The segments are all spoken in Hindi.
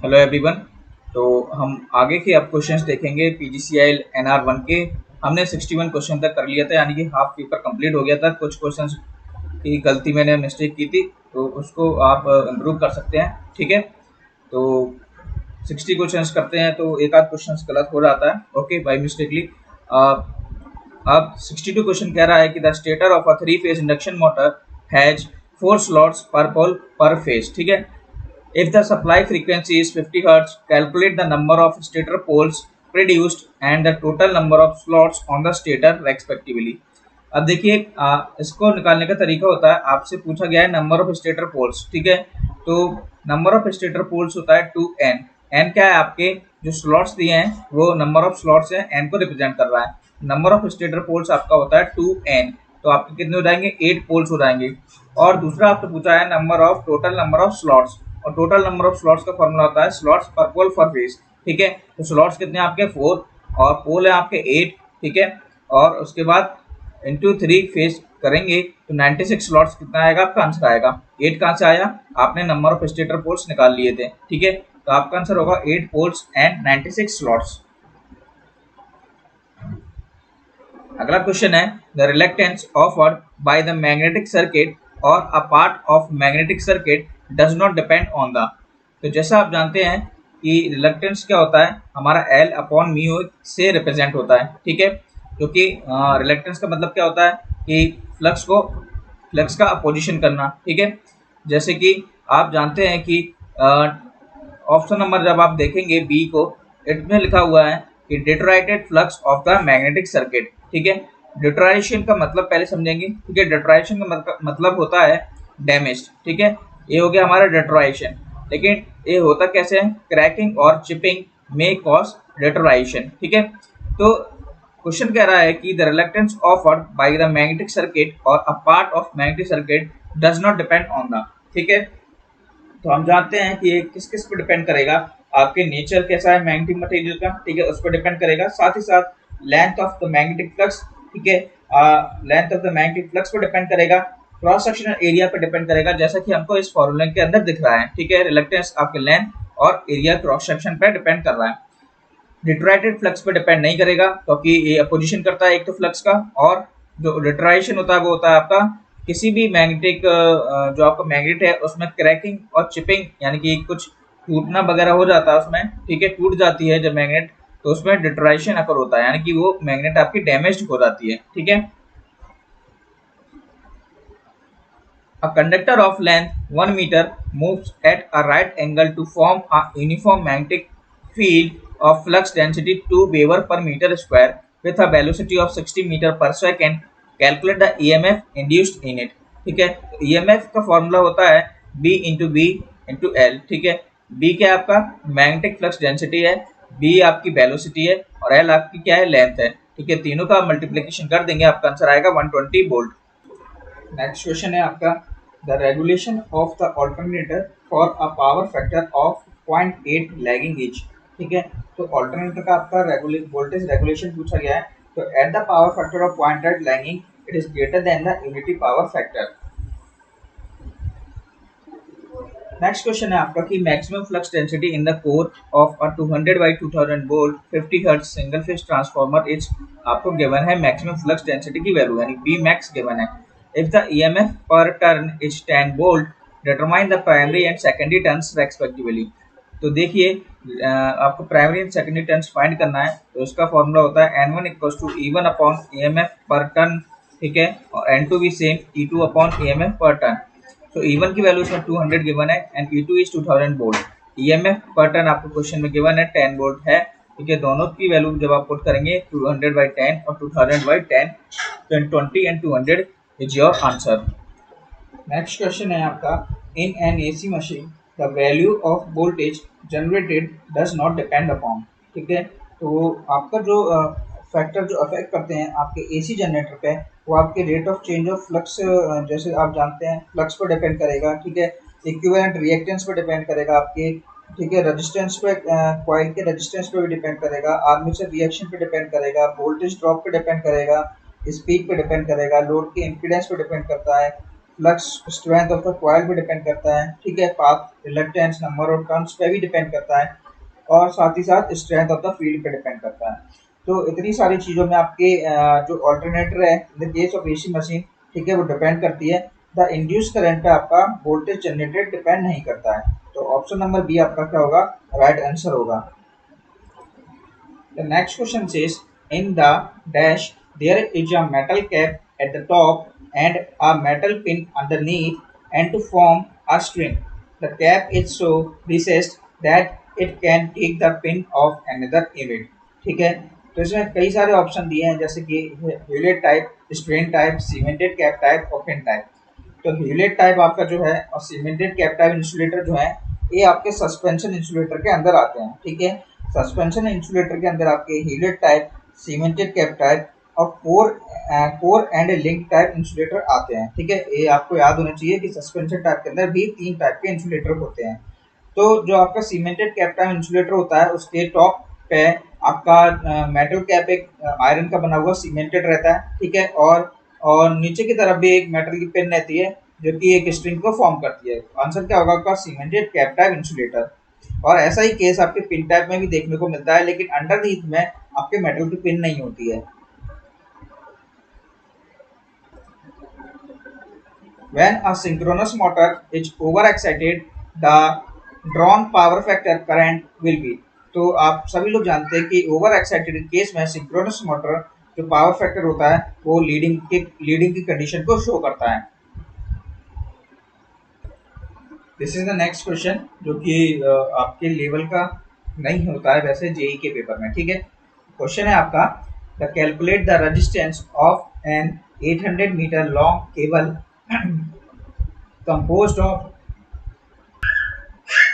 Hello everyone. तो हम आगे के अब क्वेश्चंस देखेंगे पीजीसीएल NR1 के। हमने 61 क्वेश्चन तक कर लिया था, यानी कि हाफ पेपर कंप्लीट हो गया था। कुछ क्वेश्चंस की गलती मैंने मिस्टेक की थी, तो उसको आप इम्प्रूव कर सकते हैं। ठीक है, तो 60 क्वेश्चंस करते हैं तो एक आध क्वेश्चंस गलत हो जाता है, ओके, बाय मिस्टेकली। अब 62 क्वेश्चन कह रहा है कि the stator of a 3 phase induction motor has 4 slots per pole पर फेज। ठीक है, if the supply frequency is 50 Hz, calculate the number of stator poles produced and the total number of slots on the stator respectively। अब देखिए, इसको निकालने का तरीका होता है, आपसे पूछा गया है नंबर ऑफ स्टेटर पोल्स। ठीक है, तो नंबर ऑफ स्टेटर पोल्स होता है 2n। n क्या है, आपके जो स्लॉट्स दिए हैं वो नंबर ऑफ स्लॉट्स हैं, n को रिप्रेजेंट कर रहा है। नंबर ऑफ स्टेटर पोल्स आपका होता है 2n, तो आपके कितने हो जाएंगे, 8 पोल्स हो जाएंगे। और दूसरा आपसे पूछा है टोटल नंबर ऑफ स्लॉट्स, और टोटल नंबर ऑफ स्लॉट्स का फॉर्मूला होता है स्लॉट्स पर पोल पर फेज। ठीक है, तो स्लॉट्स कितने आपके 4 और पोल है आपके 8। ठीक है, और उसके बाद इंटू 3 फेज करेंगे तो 96 स्लॉट्स कितना आएगा, आपका आंसर आएगा 8। कहाँ से आया, आपने नंबर ऑफ स्टेटर पोल्स निकाल लिए थे। ठीक है, तो आपका आंसर होगा 8 पोल्स एंड 96 स्लॉट्स। अगला क्वेश्चन है the reluctance offered by the magnetic circuit और a part of magnetic circuit does not depend on the. तो जैसा आप जानते हैं कि रिलेक्टेंस क्या होता है, हमारा L अपॉन म्यू से रिप्रेजेंट होता है। ठीक है, क्योंकि रिलेक्टेंस का मतलब क्या होता है कि फ्लक्स का अपोजिशन करना। ठीक है, जैसे कि आप जानते हैं कि ऑप्शन नंबर जब आप देखेंगे बी को, इसमें लिखा हुआ है कि deteriorated flux of the magnetic circuit. ठीक है, डिटोराइजेशन का मतलब पहले समझेंगे। ठीक है, डिटोराइजेशन का मतलब होता है डैमेज। ठीक है, ये हो गया हमारा डिटोराइजेशन। लेकिन ये होता कैसे है, क्रैकिंग और चिपिंग में कॉज डिटोराइजेशन। ठीक है, तो क्वेश्चन कह रहा है कि the reluctance offered by the magnetic circuit और a part of magnetic circuit does not depend on the. ठीक है, तो हम जानते हैं कि ये किस किस पर डिपेंड करेगा, आपके नेचर कैसा है मैग्नेटिक मटेरियल का। ठीक है, उस पर डिपेंड करेगा, साथ ही साथ length of the magnetic flux. ठीक है, length of the magnetic flux पर डिपेंड करेगा, क्रॉस सेक्शनल एरिया पर डिपेंड करेगा, जैसा कि हमको इस फॉर्मूले के अंदर दिख रहा है। ठीक है, रिलेक्टेंस आपके लेंथ और एरिया क्रॉस सेक्शन पर डिपेंड कर रहा है। डिटोराइटेड फ्लक्स पर डिपेंड नहीं करेगा, क्योंकि ये अपोजिशन करता है एक तो फ्लक्स का, और जो डिटोराइजेशन होता है वो होता है आपका किसी भी मैग्नेटिक जो आपका मैग्नेट है उसमें क्रैकिंग और चिपिंग, यानी कि कुछ टूटना वगैरह हो जाता है उसमें। ठीक है, टूट जाती है जब मैग्नेट, तो उसमें डिटोराइजेशन अकर होता है, यानी कि वो मैग्नेट आपकी डैमेज हो जाती है। ठीक है, a conductor of length 1 meter moves at a right angle to form a uniform magnetic field of flux density 2 Weber per meter square with a velocity of 60 meter per second. Calculate the EMF induced in it। ठीक है, EMF का फॉर्मूला होता है B into B into L. ठीक है, B क्या है आपका मैग्नेटिक फ्लक्स डेंसिटी है, B आपकी वेलोसिटी है, और L आपकी क्या है, लेंथ है। ठीक है, तीनों का मल्टीप्लिकेशन कर देंगे, आपका आंसर आएगा 120 वोल्ट। नेक्स्ट क्वेश्चन है आपका the regulation of the alternator for a power factor of 0.8 lagging each. ठीक है, तो ऑल्टरनेटर का आपका वोल्टेज रेगुलेशन पूछा गया है। तो at the power factor of 0.8 lagging it is greater than the unity power factor. Next question है आपका कि maximum flux density in the core of a 200 by 2000 volt 50 hertz single phase transformer is, आपको गिवन है मैक्सिमम फ्लक्स डेंसिटी की वैल्यू, यानी बी मैक्स गिवन है। इफ द ईएमएफ पर turn is 10 volt, determine the primary and secondary turns respectively. तो देखिए, आपको primary and secondary turns find करना है, तो उसका फॉर्मूला होता है N1 equals to E1 upon EMF per turn. ठीक है, और N2 भी same E2 upon EMF per turn. तो E1 की वैल्यू इसमें 200 गिवन है and E2 is 2000 volt. EMF per turn आपको क्वेश्चन में गिवन है 10 वोल्ट है। ठीक है, दोनों की वैल्यू जब आप पुट करेंगे 200 बाई 10 और 2000 बाई 10, तो 20 and 200 is your answer. Next question है आपका in an AC machine the value of voltage generated does not depend upon. ठीक है, तो आपका जो फैक्टर जो अफेक्ट करते हैं आपके एसी जनरेटर पे, वो आपके rate of change of flux, जैसे आप जानते हैं फ्लक्स पर डिपेंड करेगा। ठीक है, इक्विवेलेंट रिएक्टेंस पर डिपेंड करेगा आपके। ठीक है, रेजिस्टेंस पे, कॉइल के रेजिस्टेंस पे भी डिपेंड करेगा, आर्मेचर रिएक्शन पे डिपेंड करेगा, वोल्टेज ड्रॉप पे डिपेंड करेगा, स्पीड पे डिपेंड करेगा, लोड के इम्पीडेंस पे डिपेंड करता है। Flux strength of the coil पे डिपेंड करता है, ठीक है, path, reluctance, number of turns पे भी डिपेंड करता है, और साथ ही साथ स्ट्रेंथ ऑफ द फील्ड पे डिपेंड करता है। तो इतनी सारी चीज़ों में आपके जो ऑल्टरनेटर है in the case of AC machine, ठीक है, वो डिपेंड करती है। द इंड्यूस करंट पे आपका वोल्टेज जनरेटेड डिपेंड नहीं करता है। तो ऑप्शन नंबर बी आपका क्या होगा, राइट आंसर होगा। The next question says, in the dash, there is a metal cap at the top and a metal pin underneath and to form a string. The cap is so recessed that it can take the pin of another image. ठीक है, तो इसमें कई सारे ऑप्शन दिए हैं, जैसे कि Hewlett type, strain type, cemented cap type और पिन टाइप। तो ह्यूलेट टाइप आपका जो है और सीमेंटेड कैप टाइप इंसुलेटर जो है, ये आपके सस्पेंशन इंसुलेटर के अंदर आते हैं, ठीक है। सस्पेंशन इंसुलेटर के अंदर आपके हीलेट टाइप, सीमेंटेड कैप टाइप और core and link type insulator आते हैं, ठीक है। ये आपको याद होना चाहिए कि सस्पेंशन टाइप के अंदर भी 3 टाइप के इंसुलेटर होते हैं। तो जो आपका सीमेंटेड कैप टाइप इंसुलेटर होता है, उसके टॉप पे आपका मेटल कैप एक आयरन का बना हुआ सीमेंटेड रहता है, ठीक है, और नीचे की तरफ भी एक मेटल की पिन रहती है जो कि एक स्ट्रिंग को फॉर्म करती है। आंसर क्या होगा आपका, सीमेंटेड कैप टाइप इंसुलेटर। और ऐसा ही केस आपके पिन टाइप में भी देखने को मिलता है, लेकिन अंडरनीथ में आपके मेटल की पिन नहीं होती है। When a synchronous motor is overexcited, the drawn power factor current will be। तो आप सभी लोग जानते हैं कि ओवर एक्साइटेड केस में सिंक्रोनस मोटर जो पावर फैक्टर होता है वो लीडिंग की कंडीशन को शो करता है। This is the next question, जो कि आपके लेवल का नहीं होता है वैसे जेई के पेपर में, ठीक है। क्वेश्चन है आपका, the calculate the resistance of an 800 meter long cable composed of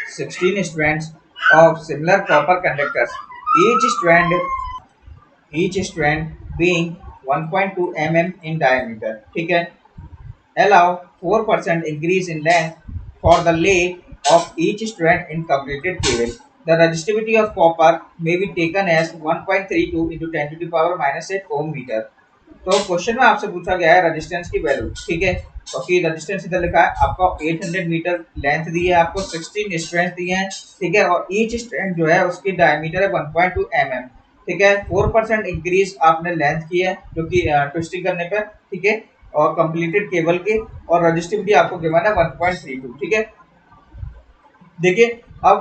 16 strands of similar copper conductors, each strand being 1.2 mm in diameter, ठीक है। Allow 4% increase in length for the length of each strand in completed cable. The resistivity of copper may be taken as 1.32 into 10 to the power minus 8 ohm meter। तो क्वेश्चन में आपसे पूछा गया है रेजिस्टेंस की वैल्यू, ठीक है। क्योंकि रेजिस्टेंस इधर लिखा है, आपको 800 मीटर लेंथ दी है, आपको 16 स्ट्रैंड दिए हैं, ठीक है, और ईच स्ट्रैंड जो है उसकी डायमीटर है 1.2 mm, ठीक है। 4% इंक्रीज आपने लेंथ की है जो कि ट्विस्टिंग करने पर, ठीक है, और कंप्लीटेड केबल के, और रजिस्टिविटी आपको गिवन है 1.32, ठीक है। देखिए अब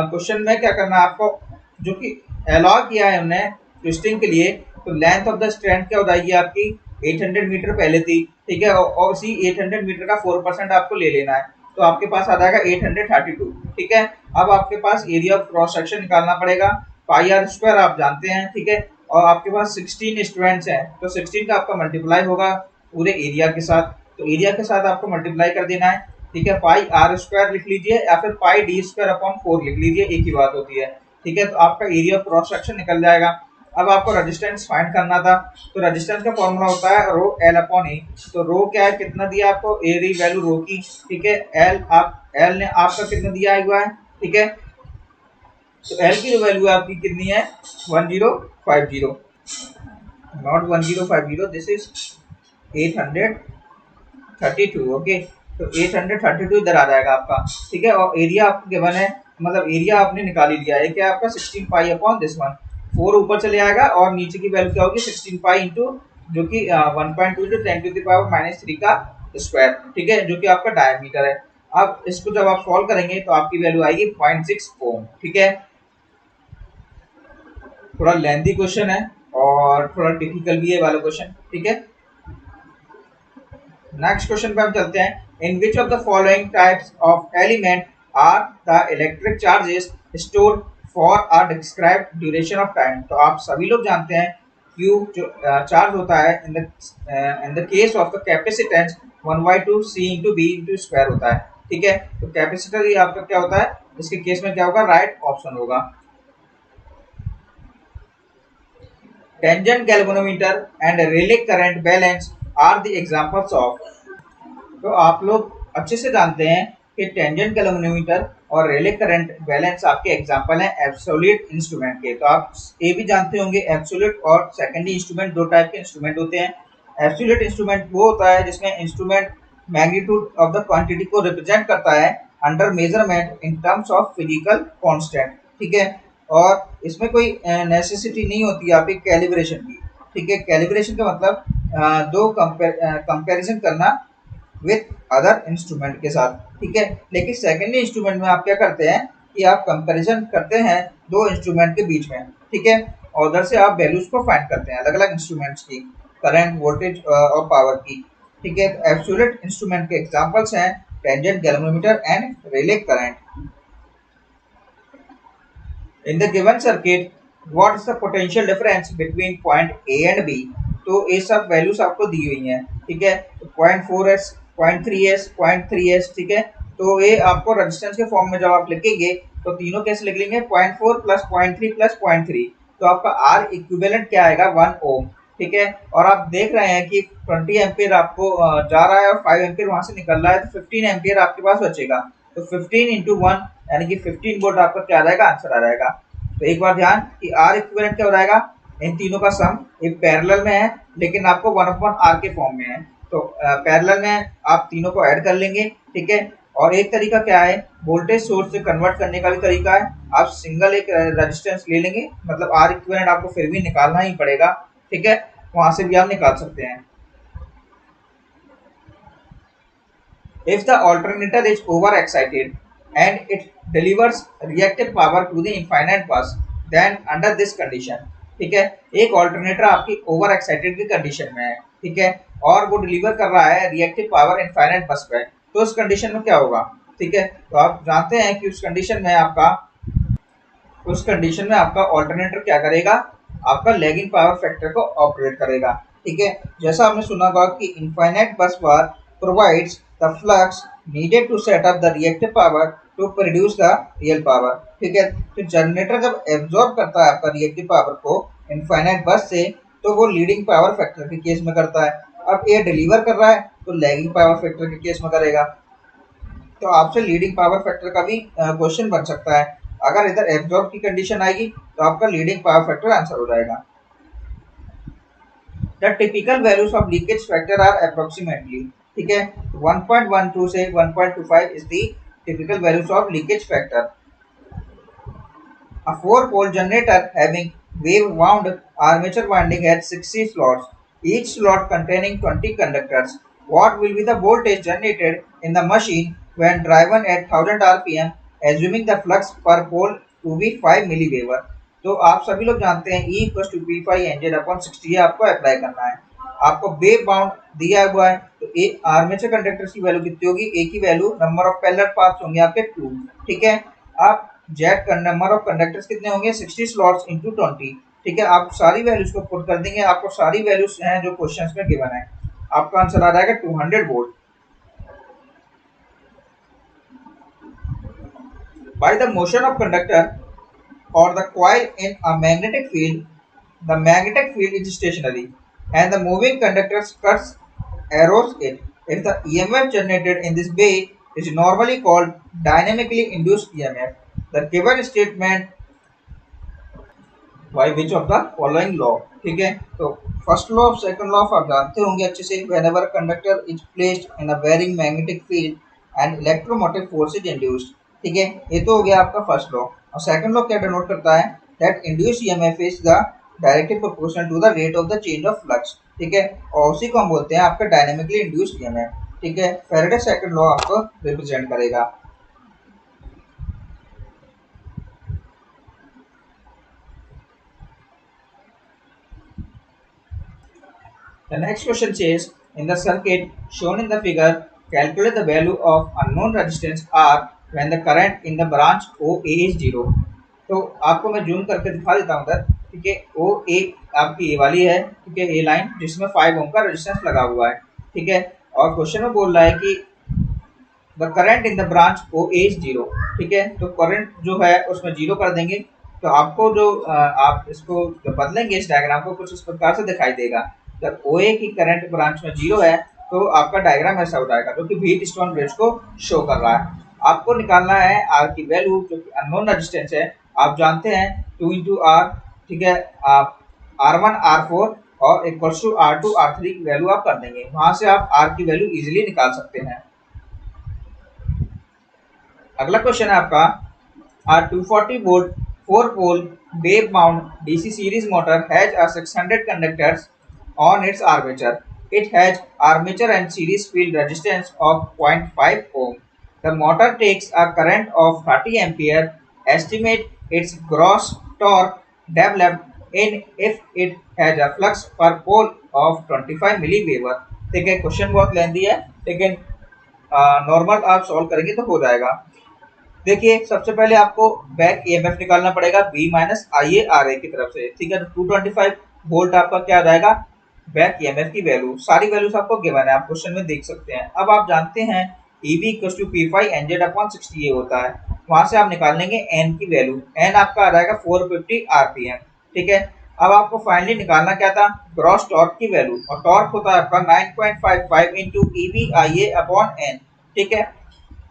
क्वेश्चन में क्या करना है आपको, जो कि अलाउ किया है हमने ट्विस्टिंग के लिए, तो लेंथ ऑफ द स्ट्रैंड क्या हो जाएगी आपकी 800 मीटर पहले थी, ठीक है, और उसी 800 मीटर का 4% आपको ले लेना है, तो आपके पास आ जाएगा 832, ठीक है। अब आपके पास एरिया ऑफ क्रॉस सेक्शन निकालना पड़ेगा, पाई आर स्क्वायर आप जानते हैं, ठीक है, और आपके पास 16 स्ट्रैंड्स हैं, तो 16 का आपका मल्टीप्लाई होगा पूरे एरिया के साथ, तो एरिया के साथ आपको मल्टीप्लाई कर देना है, ठीक है। पाई आर स्क्वायर लिख लीजिए या फिर पाई डी स्क्वायर अपॉन 4 लिख लीजिए, एक ही बात होती है, ठीक है। तो आपका एरिया ऑफ क्रॉस सेक्शन निकल जाएगा। अब आपको रेजिस्टेंस फाइंड करना था, तो रेजिस्टेंस का फॉर्मूला होता है रो एल अपॉन ए। तो रो क्या है, कितना दिया आपको, ए दी वैल्यू रो की, ठीक है। एल ने आपका कितना दिया हुआ है, ठीक है, तो एल की जो वैल्यू आपकी कितनी है 1050, नॉट 1050, दिस इज 832, ओके। तो 832 इधर आ जाएगा आपका, ठीक है, और एरिया आपको गिवन है, मतलब एरिया आपने निकाल ही लिया है, क्या आपका 16 पाई अपॉन दिस वन, 4 ऊपर चले आएगा और नीचे की वैल्यू क्या होगी 16 पाई इंटू जो कि 1.2 इंटू 10 टू द पावर -3 का स्क्वायर, ठीक है, जो कि आपका डायमीटर है। अब इसको जब आप सॉल्व करेंगे तो आपकी वैल्यू आएगी 0.6 ओम, ठीक है। थोड़ा लेंथी क्वेश्चन है और थोड़ा डिफिकल्ट भी है वाला क्वेश्चन, ठीक है। नेक्स्ट क्वेश्चन पे हम चलते हैं, in which of the following types of element are the electric charges stored for a described duration of time. तो आप सभी लोग जानते हैं Q जो चार्ज होता है in the case of the capacitance 1/2 C into B into square होता है, ठीक है। तो कैपेसिटर ये आपका क्या होता है, इसके केस में क्या होगा, राइट ऑप्शन होगा। Tangent galvanometer and relay current balance are the examples of. तो आप लोग अच्छे से जानते हैं कि टेंजेंट गैल्वेनोमीटर और रिले करंट बैलेंस आपके एग्जांपल हैं एब्सोल्यूट इंस्ट्रूमेंट के। तो आप ये भी जानते होंगे एब्सोल्यूट और सेकेंडरी इंस्ट्रूमेंट दो टाइप के इंस्ट्रूमेंट होते हैं। एब्सोल्यूट इंस्ट्रूमेंट वो होता है जिसमें instrument magnitude of the quantity को रिप्रेजेंट करता है under measurement in terms of physical constant, ठीक है। और इसमें कोई नेसेसिटी नहीं होती है आपकी कैलिब्रेशन की, ठीक है। कैलिब्रेशन का मतलब दो कंपैरिजन करना विथ अदर इंस्ट्रूमेंट के साथ, ठीक है। लेकिन सेकेंडरी इंस्ट्रूमेंट में आप क्या करते हैं कि आप कंपैरिजन करते हैं दो इंस्ट्रूमेंट के बीच में, ठीक है। और उधर से आप वैल्यूज को फाइंड करते हैं अलग अलग इंस्ट्रूमेंट्स की, करंट, वोल्टेज और पावर की, ठीक है। एब्सोल्यूट इंस्ट्रूमेंट के एग्जांपल्स हैं tangent, galvanometer and relay current. In the given circuit, what is the potential difference between point A and B? तो ये सब वैल्यूज आपको दी हुई हैं, ठीक है। तो 0.4s, 0.3s, 0.3s, ठीक है। तो ये आपको रेजिस्टेंस के फॉर्म में जब आप लिखेंगे तो तीनों कैसे लिख लेंगे, 0.4 प्लस 0.3 प्लस 0.3, तो आपका R इक्विवेलेंट क्या आएगा, 1 ओम, ठीक है। और आप देख रहे हैं कि 20 एम्पियर आपको जा रहा है और 5 एम्पियर वहां से निकल रहा है, तो 15 एम्पियर आपके पास बचेगा। तो 15 इंटू 1 यानी कि 15 वोल्ट आपका क्या आ जाएगा, आंसर आ जाएगा। तो एक बार ध्यान कि आर इक्विवेलेंट क्या हो जाएगा, इन तीनों का सम, ये पैरेलल में है लेकिन आपको 1/r के फॉर्म में है, तो पैरेलल में आप तीनों को ऐड कर लेंगे, ठीक है। और एक तरीका क्या है, वोल्टेज सोर्स से कन्वर्ट करने का भी तरीका है, आप सिंगल एक रेजिस्टेंस ले लेंगे, मतलब आर इक्विवेलेंट आपको फिर भी निकालना ही पड़ेगा, ठीक है। वहां से भी आप निकाल सकते हैं। If the alternator is overexcited and it delivers reactive power to the infinite bus, then under this condition, ठीक है, एक ऑल्टरनेटर आपकी ओवर एक्साइटेड की कंडीशन में है, ठीक है, और वो डिलीवर कर रहा है रिएक्टिव पावर इनफाइनाइट बस पे, तो उस कंडीशन में क्या होगा, ठीक है। तो आप जानते हैं कि उस कंडीशन में आपका ऑल्टरनेटर क्या करेगा, आपका लैगिंग पावर फैक्टर को ऑपरेट करेगा, ठीक है। जैसा आपने सुना होगा कि infinite bus bar provides the flux needed to set up the reactive power to produce the real power, ठीक है। तो जनरेटर जब एब्जॉर्ब करता है आपका रिएक्टिव पावर को इनफाइनाइट बस से, तो वो लीडिंग पावर फैक्टर के केस में करता है। अब ये डिलीवर कर रहा है तो लैगिंग पावर फैक्टर के केस में करेगा। तो आपसे लीडिंग पावर फैक्टर का भी क्वेश्चन बन सकता है, अगर इधर एब्जॉर्ब की कंडीशन आएगी तो आपका लीडिंग पावर फैक्टर आंसर हो जाएगा। The typical values of leakage factor are approximately, ठीक है। 1.12 से 1.25 is the typical values of leakage factor. A 4-pole generator having wave wound armature winding has 60 slots, each slot containing 20 conductors. What will be the voltage generated in the machine when driven at 1000 rpm, assuming the flux per pole to be 5 milliweber? तो आप सभी लोग जानते हैं E = P/N/Z/60 आपको अप्लाई करना है। आपको वेव बाउंड दिया हुआ है, तो ए आर्मेचर कंडक्टर्स की वैल्यू कितनी होगी, ए की value, number of parallel paths होंगे आपके 2, ठीक है। आप जेट का नंबर ऑफ कंडक्टर्स कितने होंगे, 60 स्लॉट्स इंटू 20, ठीक है। आप सारी वैल्यूज को पुट कर देंगे, आपको सारी वैल्यूज हैं जो क्वेश्चंस में गिवन है, आपका आंसर आ जाएगा 200 volt. By the motion of conductor or the coil in a magnetic field, the magnetic field is stationary and the moving conductor cuts arrows it. If the EMF generated in this way is normally called dynamically induced EMF, the given statement by which of the following law, ठीक है। तो first law of second law आप जानते होंगे अच्छे से, whenever a conductor is placed in a varying magnetic field and electromotive force is induced, ठीक है। ये तो हो गया आपका फर्स्ट लॉ। और सेकंड लॉ क्या डिनोट करता है, that induced EMF is the directly proportional to the rate of the change of flux, ठीक है। और उसी को हम बोलते हैं आपका डायनेमिकली इंड्यूस्ड ईएमएफ, ठीक है। फैराडे सेकंड लॉ आपको रिप्रेजेंट करेगा। The next question says, in the circuit shown in the figure, calculate the value of unknown resistance R when the current in the branch OA is 0. तो आपको मैं जूम करके दिखा देता हूँ उधर, ठीक है। OA आपकी ये वाली है, ठीक है, ए लाइन जिसमें 5 ओम का रेजिस्टेंस लगा हुआ है, ठीक है। और क्वेश्चन में बोल रहा है कि the current in the branch OA is 0, ठीक है। तो करंट जो है उसमें 0 कर देंगे, तो आपको जो आप इसको बदलेंगे इस डायग्राम को, कुछ इस प्रकार से दिखाई देगा। जब OA की करंट ब्रांच में 0 है तो आपका डायग्राम ऐसा हो जाएगा, जो कि व्हीट स्टोन ब्रिज को शो कर रहा है। आपको निकालना है आर की वैल्यू, जो कि अननोन रेजिस्टेंस है, आप जानते हैं 2 × R, ठीक है। आप R1, R4 और इक्वल्स टू R2 R3 की वैल्यू आप कर देंगे, वहां से आप R की वैल्यू इजीली निकाल सकते हैं। अगला क्वेश्चन है आपका, A 240 volt 4 pole wave mount DC series motor has a 600 conductors on its armature. It has armature and series field resistance of 0.5 ohm. The motor takes a current of 30 ampere. Estimate its gross torque developed in if it has a flux per pole of 25 milliweber. ठीक है, क्वेश्चन बहुत लेंदी है लेकिन नॉर्मल आप सॉल्व करेंगे तो हो जाएगा। देखिए, सबसे पहले आपको बैक ईएमएफ निकालना पड़ेगा B minus I A R A की तरफ से। ठीक है, तो 225 वोल्ट आपका क्या आ जाएगा, बैक ईएमएफ की वैल्यू। सारी वैल्यूज आपको गिवन है, आप क्वेश्चन में देख सकते हैं। अब आप जानते हैं E B equal to P5 NZ upon 60 A होता है, वहां से आप निकाल लेंगे एन की वैल्यू। एन आपका आ जाएगा 450 आरपीएम। ठीक है, अब आपको फाइनली निकालना क्या था, ग्रॉस टॉर्क की वैल्यू, और टॉर्क होता है आपका 9.55 into E B I A upon N. ठीक है,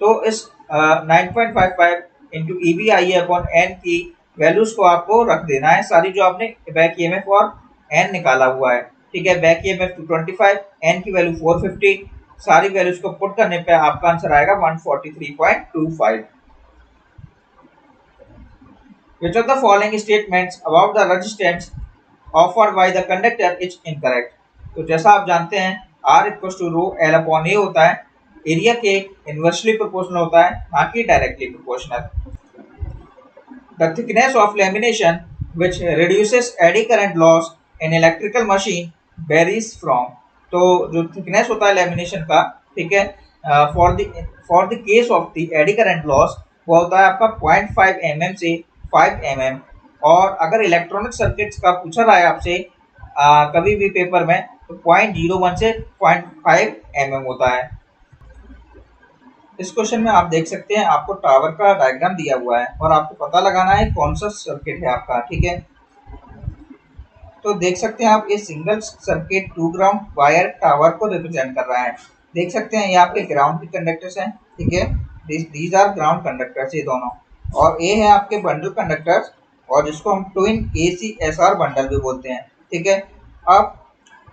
तो इस 9.55 into E B I upon N की वैल्यूज को आपको रख देना है सारी, जो आपने बैक ईएमएफ और एन निकाला हुआ है। ठीक है, बैक ईएमएफ 225, एन की वैल्यू 450, सारी वैल्यूज को पुट करने पे आपका आंसर आएगा 143.25। Which of the following statements about the resistance offered by the conductor is incorrect? तो जैसा आप जानते हैं R equal to rho L upon A होता है, एरिया के इनवर्सली प्रोपोर्शनल होता है, ना कि directly proportional. The thickness of lamination which reduces eddy current loss in electrical machine varies from. तो जो थिकनेस होता है लैमिनेशन का, ठीक है, for the case of the eddy current loss वो होता है आपका 0.5 mm से 5 mm। और अगर इलेक्ट्रॉनिक सर्किट्स का पूछा रहा है आपसे कभी भी पेपर में, तो 0.01 से 0.5 mm होता है। इस क्वेश्चन में आप देख सकते हैं आपको टावर का डायग्राम दिया हुआ है और आपको पता लगाना है कौन सा सर्किट है आपका। ठीक है, तो देख सकते हैं आप ये single circuit 2 ground wire tower को रिप्रेजेंट कर रहा है। देख सकते हैं ये आपके ग्राउंड के कंडक्टर्स हैं। ठीक है, दीज आर ग्राउंड कंडक्टर्स ये दोनों, और ये है आपके बंडल कंडक्टर्स, और जिसको हम ट्विन ACSR बंडल भी बोलते हैं। ठीक है, अब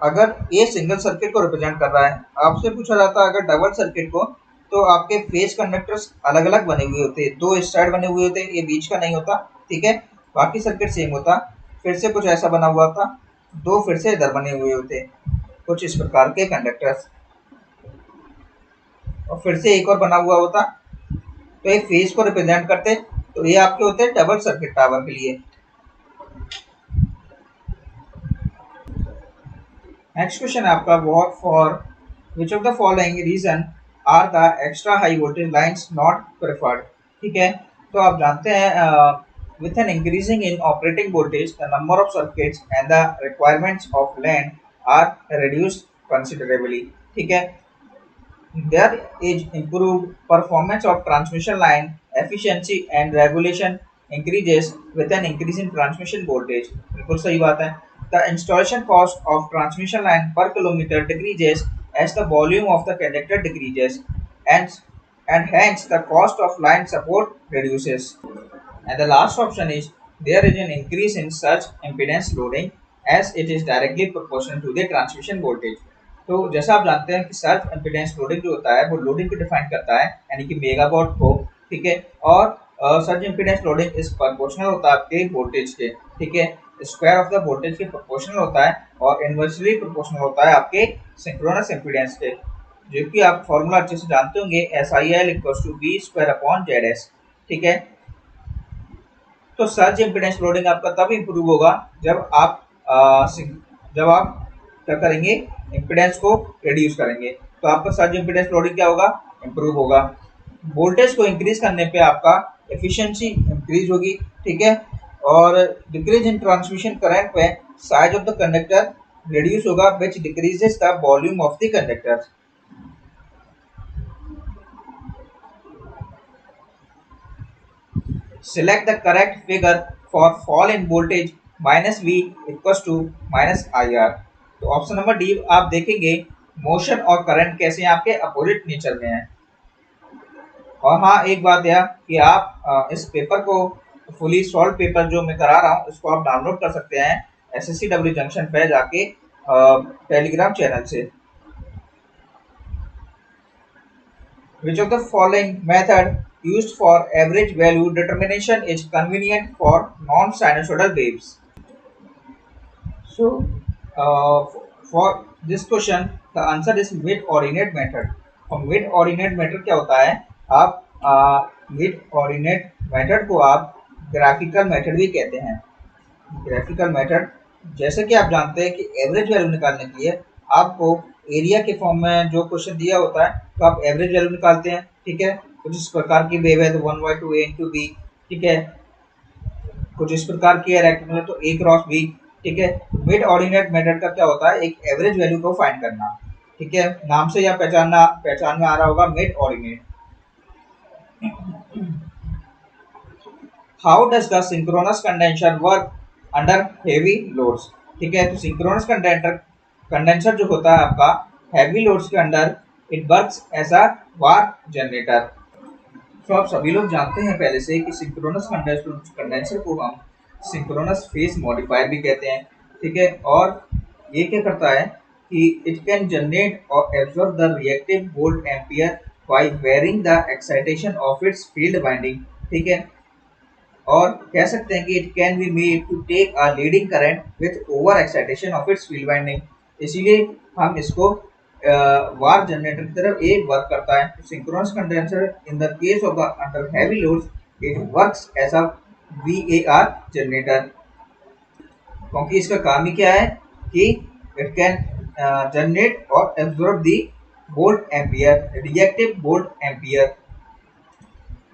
अगर ये सिंगल सर्किट को रिप्रेजेंट कर रहा है, आपसे पूछा जाता है अगर डबल सर्किट को, तो आपके फेस कंडक्टर्स अलग अलग बने हुए होते हैं, 2 इस साइड बने हुए होते हैं, ये बीच का नहीं होता। ठीक है, बाकी सर्किट सेम होता। फिर से कुछ ऐसा बना हुआ था, 2 फिर से इधर बने हुए होते, कुछ इस प्रकार के कंडक्टर्स, और फिर से एक और बना हुआ होता, तो एक फेस को रिप्रेजेंट करते। तो ये आपके होते हैं डबल सर्किट टावर के लिए। नेक्स्ट क्वेश्चन है आपका, what for which of the following reason are the extra high voltage lines not preferred. ठीक है, तो आप जानते हैं with an increasing in operating voltage the number of circuits and the requirements of land are reduced considerably. ठीक है, there is improved performance of transmission line efficiency and regulation increases with an increase in transmission voltage. बिल्कुल सही बात है। The installation cost of transmission line per kilometer decreases as the volume of the conductor decreases, and hence the cost of line support reduces. And the last option is there is an increase in surge impedance loading as it is directly proportional to the transmission voltage. तो जैसा आप जानते हैं कि सर्ज इम्पीडेंस लोडिंग जो होता है वो लोडिंग को डिफाइन करता है, यानी कि मेगावाट को। ठीक है, और सर्ज इम्पीडेंस लोडिंग इस प्रोपोर्शनल होता है आपके वोल्टेज के। ठीक है, स्क्वायर ऑफ द वोल्टेज के प्रोपोर्शनल होता है, और इनवर्सली प्रोपोर्शनल होता है आपके सिंक्रोनस इम्पीडेंस के, जो कि आप फॉर्मूला अच्छे से जानते होंगे, SIL equals to V² upon ZS। ठीक है, तो सर्ज इम्पीडेंस लोडिंग आपका तब इम्प्रूव होगा जब आप क्या करेंगे, इम्पीडेंस को रिड्यूस करेंगे, तो आपका सर्ज इम्पीडेंस लोडिंग क्या होगा, इम्प्रूव होगा। वोल्टेज को इंक्रीज करने पे आपका एफिशिएंसी इंक्रीज होगी। ठीक है, और डिक्रीज इन ट्रांसमिशन करंट पे size of the conductor reduce होगा, which decreases the volume of the conductor. Select the correct figure for fall in voltage -V equals to -IR। तो ऑप्शन नंबर डी आप देखेंगे, मोशन और करंट कैसे आपके अपोजिट नेचर में है। और हाँ, एक बात यह कि आप इस पेपर को फुली सॉल्व पेपर जो मैं करा रहा हूँ, इसको आप डाउनलोड कर सकते हैं SSCW जंक्शन पे जाके, टेलीग्राम चैनल से। Which of the following method used for average value determination is convenient for non-sinusoidal waves? So, uh, for this question, the answer is mid ordinate method. और mid ordinate method क्या होता है? आप mid ordinate method को आप graphical method भी कहते हैं। ग्राफिकल मेथड, जैसे कि आप जानते हैं कि एवरेज वैल्यू निकालने के लिए आपको एरिया के फॉर्म में जो क्वेश्चन दिया होता है तो आप एवरेज वैल्यू निकालते हैं। ठीक है, कुछ इस प्रकार की वेव है तो 1/2 a into b। ठीक है, कुछ इस प्रकार की है रेक्टेंगुलर तो a क्रॉस b। ठीक है, मिड ऑर्डिनेट मेथड का क्या होता है? एक एवरेज वैल्यू को फाइंड करना। ठीक है, नाम से या पहचान में आ रहा होगा mid ordinate. How does the synchronous condenser work under heavy loads? ठीक है, तो सिंक्रोनस कंडेंसर जो होता है आपका हैवी लोड्स के under, it works as a VAR generator. तो आप सभी लोग जानते हैं पहले से कि सिंक्रोनस कंडेंसर को हम सिंक्रोनस फेज मॉडिफायर भी कहते हैं। ठीक है, और ये क्या करता है कि इट कैन जनरेट और absorb the reactive volt ampere by varying the excitation of its field winding. ठीक है, और कह सकते हैं कि it can be made to take a leading current with over excitation of its field winding. इसीलिए हम इसको वार्प जनरेटर की तरफ एक वर्क करता है। Synchronous condenser in the case of the under heavy loads it works as a VAR generator, क्योंकि इसका काम ही क्या है कि इट कैन जनरेट और absorb the volt ampere, reactive volt ampere.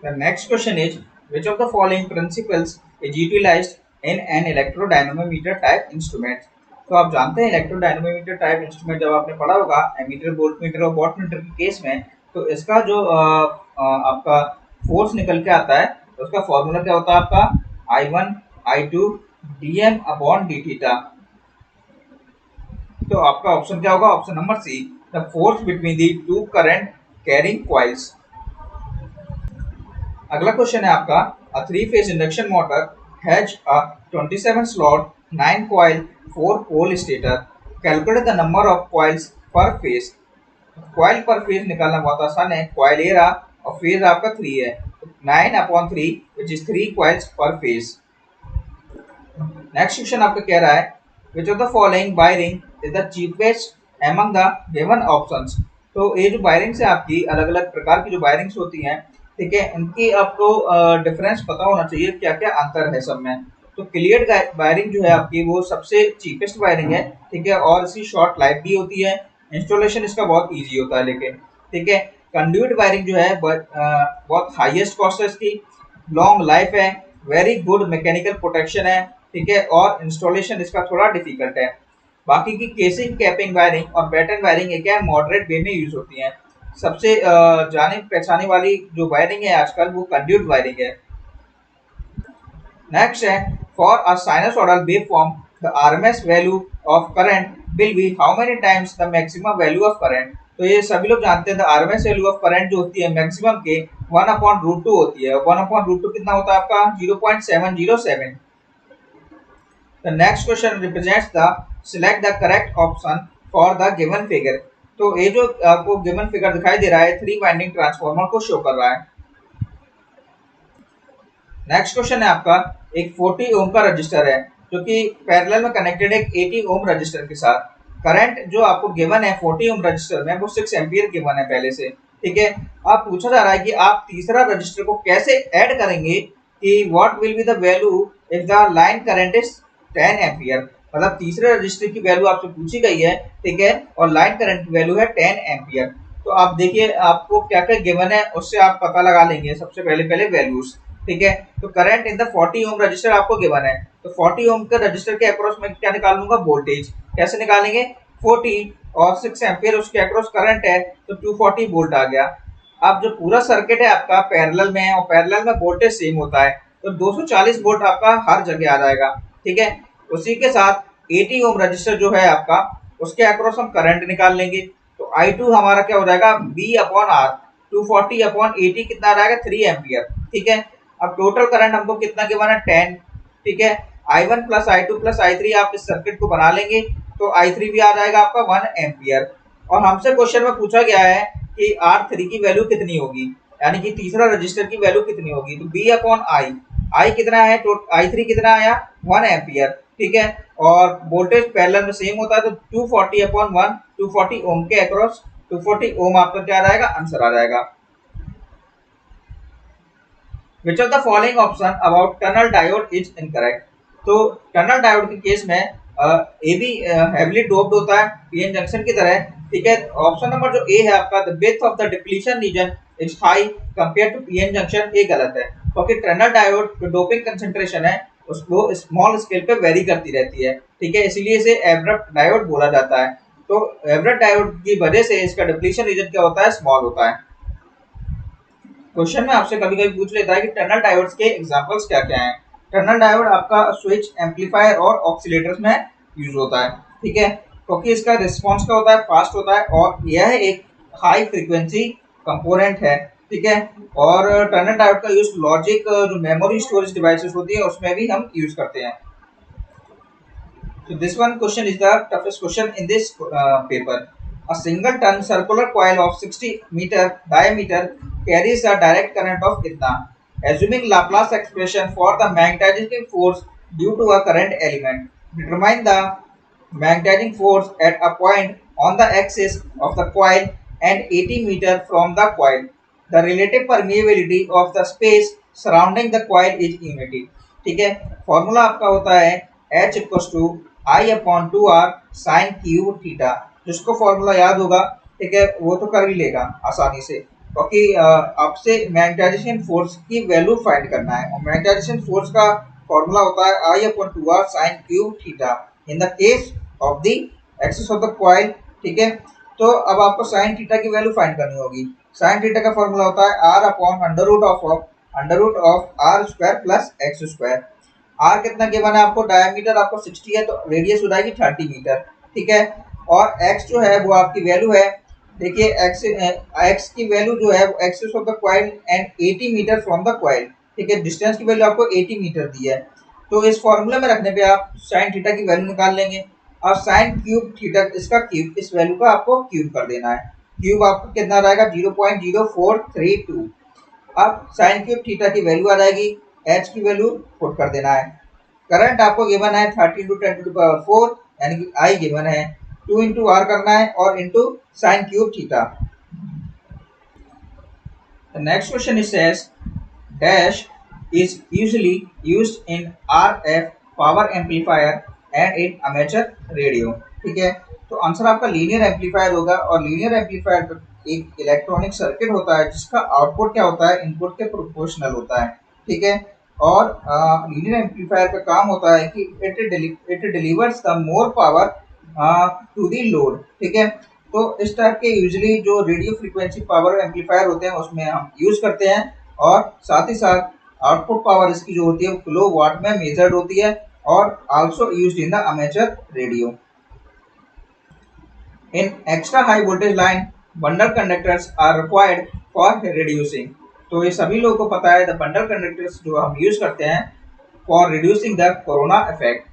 The next question is, which of the following principles is utilized in an electrodynamometer type instrument? तो आप जानते हैं इलेक्ट्रोडायनामोमीटर टाइप इंस्ट्रूमेंट जब आपने पढ़ा होगा एमीटर, वोल्टमीटर और वॉटमीटर के केस में, तो इसका जो आपका फोर्स निकल के आता है तो उसका फॉर्मूला क्या होता है आपका? I1 I2 dm upon d theta. तो आपका ऑप्शन क्या होगा? Option number C, the force between the two current carrying coils. अगला क्वेश्चन है आपका, a 3-phase induction motor has a 27 slot 9 coil 4 pole stator. Calculate the number of coils per phase. Coil per phase निकालना बहुत आसान है। कॉइल ए रहा और फेज आपका 3 है, 9/3 which is 3 coils per phase. Next question आपका कह रहा है, विच of the following wiring is the cheapest among the given options. तो ये जो वायरिंग्स है आपकी, अलग अलग प्रकार की जो वायरिंग्स होती हैं, ठीक है, इनकी आपको डिफरेंस पता होना चाहिए, क्या क्या अंतर है सब में। तो क्लियर्ड वायरिंग जो है आपकी वो सबसे चीपेस्ट वायरिंग है। ठीक है, और इसकी शॉर्ट लाइफ भी होती है, इंस्टॉलेशन इसका बहुत ईजी होता है लेकिन। ठीक है, कंड्यूट वायरिंग जो है बहुत हाईएस्ट कॉस्ट है इसकी, लॉन्ग लाइफ है, वेरी गुड मैकेनिकल प्रोटेक्शन है। ठीक है, और इंस्टॉलेशन इसका थोड़ा डिफिकल्ट है। बाकी की केसिंग, कैपिंग वायरिंग और बैटन वायरिंग एक मॉडरेट वे में यूज होती हैं। सबसे जाने पहचाने वाली जो वायरिंग है आजकल वो कंड्यूट वायरिंग है। नेक्स्ट है, for a sinusoidal waveform the RMS value of current will be how many times the maximum value of current. तो ये सभी लोग जानते हैं, the RMS value of current जो होती है मैक्सिमम के 1/√2 होती है। 1/√2 कितना होता है आपका? 0.707। The next question represents the select the correct option for the given figure। तो ये जो आपको गिवन फिगर दिखाई दे रहा है 3 वाइंडिंग ट्रांसफार्मर को शो कर रहा है। नेक्स्ट क्वेश्चन है आपका, एक 40 ओम का रजिस्टर है जो कि पैरेलल में कनेक्टेड है एक 80 ओम रजिस्टर के साथ। करंट जो आपको गिवन है 40 ओम रजिस्टर में वो 6 एम्पियर गिवन है पहले से। ठीक है, अब पूछा जा रहा है कि आप तीसरा रजिस्टर को कैसे ऐड करेंगे, कि what will be the value if the line current is 10 ampere. मतलब तीसरे रजिस्टर की वैल्यू आपसे पूछी गई है, ठीक है, और लाइन करंट की वैल्यू है 10 एम्पियर। तो आप देखिए आपको क्या क्या गिवन है, उससे आप पता लगा लेंगे सबसे पहले वैल्यूज। ठीक है, तो current in the 40 ohm resistor आपको गिवन है, तो 40 ओम के रजिस्टर के अक्रॉस में क्या निकाल लूंगा? वोल्टेज। कैसे निकालेंगे? 40 और 6 एम्पियर उसके अक्रॉस करंट है तो 240 वोल्ट आ गया। अब जो पूरा सर्किट है आपका पैरेलल में है और पैरेलल में वोल्टेज सेम होता है, तो 240 वोल्ट आपका हर जगह आ जाएगा। ठीक है, उसी के साथ 80 ओम रजिस्टर जो है आपका, उसके अक्रॉस हम करंट निकाल लेंगे। तो I2 हमारा क्या हो जाएगा? B/R। 240/80 कितना आ जाएगा? 3 एम्पियर। ठीक है, अब टोटल करंट हमको कितना गिवन है? 10। ठीक है, I1 plus I2 plus I3 आप इस सर्किट को बना लेंगे तो I3 भी आ जाएगा आपका 1 एम्पियर। और हमसे क्वेश्चन में पूछा गया है कि R3 की वैल्यू कितनी होगी, यानी कि तीसरा रजिस्टर की वैल्यू कितनी होगी। तो B अपॉन आई कितना है, तो I3 कितना आया 1 एम्पियर, ठीक है। और वोल्टेज पैरेलल में सेम होता है, तो 240 अपॉन 1, 240 ओम के अक्रॉस 240 ओम आपका क्या आ जाएगा, आंसर आ जाएगा। Which of the following option about tunnel diode is incorrect? तो टनल डायोड के केस में ए भी हेवली डोप्ड होता है पीएन जंक्शन की तरह, ठीक है। ऑप्शन नंबर जो ए है आपका, the width of the depletion region is high compare to PN junction, ये गलत है, क्योंकि टनल डायोड जो डोपिंग कंसंट्रेशन है उसको स्मॉल स्केल पे वेरी करती रहती है, ठीक है, इसीलिए इसे एब्रप्ट डायोड बोला जाता है। तो एब्रप्ट डायोड की वजह से इसका डिप्लीशन रीजन क्या होता है, स्मॉल होता है। क्वेश्चन में आपसे कभी कभी पूछ लेता है कि टनल डायोड्स के एग्जांपल्स क्या क्या हैं। टनल डायोड आपका स्विच, एम्पलीफायर और ऑक्सीलेटर्स में यूज होता है, ठीक है, क्योंकि इसका रिस्पॉन्स क्या होता है, फास्ट होता है, और यह एक हाई फ्रीक्वेंसी कंपोनेंट है, ठीक है। और टनल डायोड का यूज लॉजिक जो मेमोरी स्टोरेज डिवाइसेस होती है उसमें भी हम यूज करते हैं। So this one question is the toughest question in this paper. A single ton circular coil of 60 meter diameter carries a direct current of कितना? Assuming Laplace expression for the magnetizing force due to a current element, determine the magnetizing force at a point on the axis of the coil and 80 meter from the coil. The relative permeability of the space surrounding the coil is unity. ठीक है, फॉर्मूला आपका होता है H equal to I upon 2r sine cube theta. जिसको फॉर्मूला याद होगा, ठीक है, वो तो कर ही लेगा आसानी से, क्योंकि आपसे मैग्नेटाइजेशन फोर्स की वैल्यू फाइंड करना है, और मैग्नेटाइजेशन फोर्स का फॉर्मूला होता है I upon 2r sine cube theta in the case of the axis of the coil, ठीक है। तो अब आपको साइन थीटा की वैल्यू फाइंड करनी होगी। साइन थीटा का फॉर्मूला होता है r upon under root of R square plus x square. R कितना गिवन है आपको, डायमीटर आपको 60 है, तो रेडियस हो जाएगी 30 मीटर, ठीक है। और एक्स जो है वो आपकी वैल्यू है, देखिए एक्स की वैल्यू जो है वो axis of the coil and 80 metre from the coil, ठीक है। डिस्टेंस की वैल्यू आपको 80 मीटर दी है, तो इस फॉर्मूले में रखने पे आप साइन थीटा की वैल्यू निकाल लेंगे, और साइन क्यूब थीटा इसका क्यूब, इस वैल्यू का आपको क्यूब कर देना है। क्यूब आपको कितना रहेगा, 0.0432। अब साइन क्यूब थीटा की वैल्यू आ जाएगी, एच की वैल्यू पुट कर देना है। करंट आपको गिवन है 30 × 10⁴, यानी कि आई गिवन है, 2 × r करना है और into sine cube theta. The next question is says dash is usually used in RF power amplifier and in amateur radio, ठीक है। तो आंसर आपका लीनियर एम्पलीफायर होगा, और लीनियर एम्पलीफायर एक इलेक्ट्रॉनिक सर्किट होता है जिसका आउटपुट क्या होता है, इनपुट के प्रोपोर्शनल होता है, ठीक है। और लीनियर एम्पलीफायर का काम होता है कि it delivers the more power to the load, ठीक है। तो इस टाइप के यूजुअली जो रेडियो फ्रीक्वेंसी पावर एम्पलीफायर होते हैं उसमें हम यूज करते हैं, और साथ ही साथ आउटपुट पावर इसकी जो होती है वो किलो वाट में मेजर्ड होती है, और also used in the amateur radio. In extra high voltage line bundle conductors are required for reducing. तो ये सभी लोगों को पता है, द बंडल कंडक्टर्स जो हम यूज करते हैं for reducing the corona effect.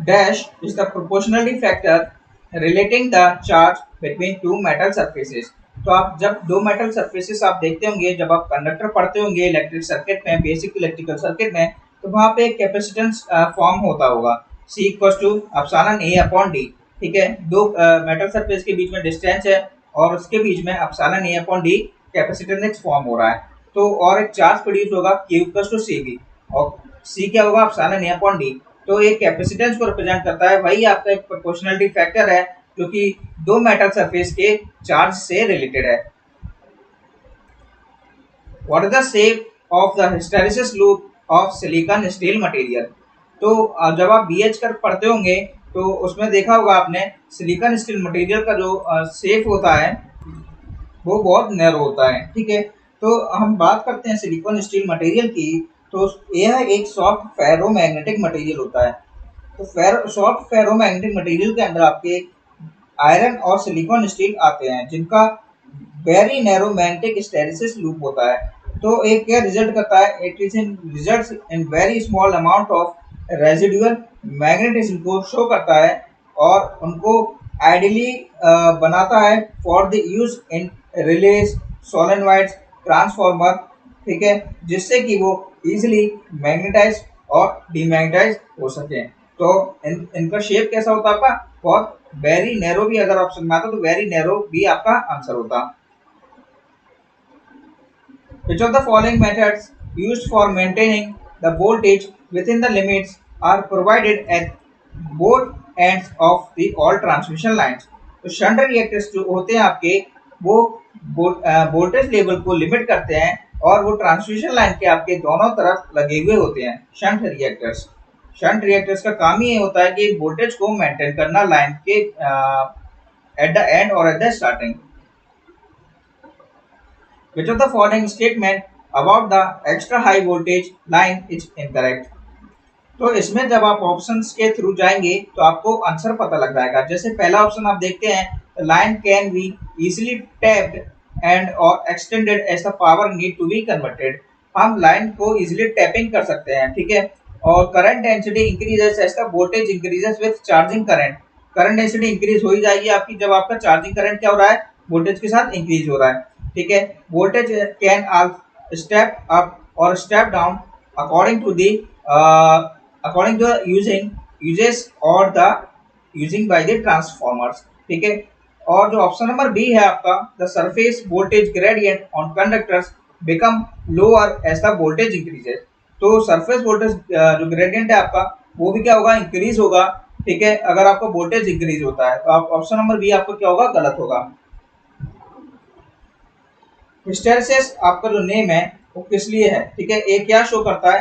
Dash is the proportionality factor relating the charge between two metal surfaces. तो आप जब दो मेटल सरफेसेस आप देखते होंगे, जब आप कंडक्टर पढ़ते होंगे इलेक्ट्रिक सर्किट में, बेसिक इलेक्ट्रिकल सर्किट में, तो वहाँ पे कैपेसिटेंस फॉर्म होता होगा, C equal to epsilon A upon D, ठीक है। दो मेटल सरफेस के बीच में डिस्टेंस है, और उसके बीच में epsilon A upon D capacitance form हो रहा है। तो और एक चार्ज प्रोड्यूस होगा Q इक्वल टू CV, और C क्या होगा, एप्सिलॉन A अपॉन D। तो एक कैपेसिटेंस को रिप्रेजेंट करता है, वही आपका एक प्रोपोर्शनलिटी फैक्टर है जो कि दो मेटल सरफेस के चार्ज से रिलेटेड है। What is the shape of the hysteresis loop of silicon steel material. तो जब आप BH कर पढ़ते होंगे तो उसमें देखा होगा आपने, सिलिकॉन स्टील मटेरियल का जो शेप होता है वो बहुत नैरो होता है, ठीक है। तो हम बात करते हैं सिलिकॉन स्टील मटेरियल की, तो यह एक सॉफ्ट फेरोमैग्नेटिक मटेरियल होता है। तो सॉफ्ट फेरोमैग्नेटिक मटेरियल के अंदर आपके आयरन और सिलिकॉन स्टील आते हैं, जिनका very narrow magnetic hysteresis loop होता है। तो एक क्या रिजल्ट करता है, it is in results in very small amount of residual magnetism को शो करता है और उनको आइडियली बनाता है for the use in relays, solenoids, transformer, ठीक है, जिससे कि वो इजीली मैग्नेटाइज और डीमैग्नेटाइज हो सके। तो इनका शेप कैसा होता है आपका, बहुत वेरी नैरो भी अगर ऑप्शन में आता तो वेरी नैरो भी आपका आंसर होता। Which of the following methods used for maintaining the voltage within the limits are provided at both ends of the all transmission lines? तो शंट रिएक्टर्स जो होते हैं आपके वो वोल्टेज लेवल को लिमिट करते हैं और वो ट्रांसमिशन लाइन के आपके दोनों तरफ लगे हुए होते हैं शंट रिएक्टर्स। शंट रिएक्टर्स का काम ही ये होता है कि वोल्टेज को मेंटेन करना लाइन के एट द एंड और at the starting. Which of the following statement about the extra high voltage line is incorrect? तो इसमें जब आप ऑप्शंस के थ्रू जाएंगे तो आपको आंसर पता लग जाएगा। जैसे पहला ऑप्शन आप देखते हैं, line can be easily tapped and और extended as the power need to be converted. हम लाइन को इजीली टैपिंग कर सकते हैं, ठीक है। और current density increases as the voltage increases with charging current. Current density increase हो ही जाएगी आपकी जब आपका चार्जिंग करंट क्या हो रहा है, वोल्टेज के साथ इंक्रीज हो रहा है, ठीक है। वोल्टेज कैन स्टेप अप और step down according to the according to uses or the using by the transformers, ठीक है। और जो ऑप्शन नंबर बी है आपका, the surface voltage gradient on conductors become lower as the voltage increases. तो सरफेस वोल्टेज जो ग्रेडियंट है आपका वो भी क्या होगा, इंक्रीज होगा, ठीक है, अगर आपका वोल्टेज इंक्रीज होता है। तो आप ऑप्शन नंबर बी आपको क्या होगा, गलत होगा। हिस्टेरिसिस आपका जो नेम है वो किस लिए है, ठीक है, ये क्या शो करता है,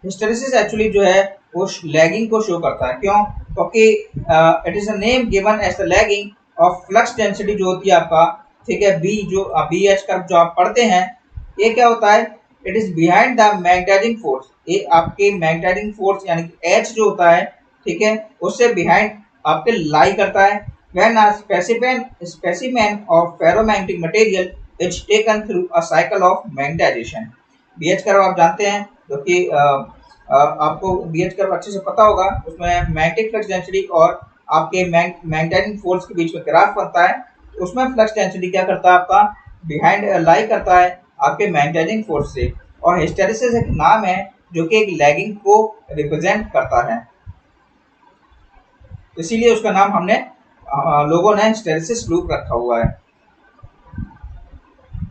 हिस्टेरिसिस एक्चुअली जो है वो लैगिंग को शो करता है। क्यों, क्योंकि it is a name given as the lagging of flux density जो होती है आपका, ठीक है, बी जो बी एच कर्व जो आप पढ़ते हैं, ये क्या होता है, it is behind the magnetising force. ये आपके मैग्नेटाइजिंग फोर्स यानी कि एच जो होता है, ठीक है, उससे बिहाइंड आपके लाई करता है। When a specimen of ferromagnetic material is taken through a cycle of magnetisation. BH curve आप जानते हैं, जो कि आपको बीएच कर्व अच्छे से पता होगा, उसमें मैग्नेटिक फ्लक्स डेंसिटी और आपके मैग्नेटाइजिंग फोर्स के बीच में ग्राफ बनता है। तो उसमें फ्लक्स डेंसिटी क्या करता है आपका, बिहाइंड लाई करता है आपके मैग्नेटाइजिंग फोर्स से। और हिस्टेरिसिस एक नाम है जो कि एक लैगिंग को रिप्रेजेंट करता है, इसीलिए उसका नाम हमने लोगों ने हिस्टेरिसिस लूप रखा हुआ है।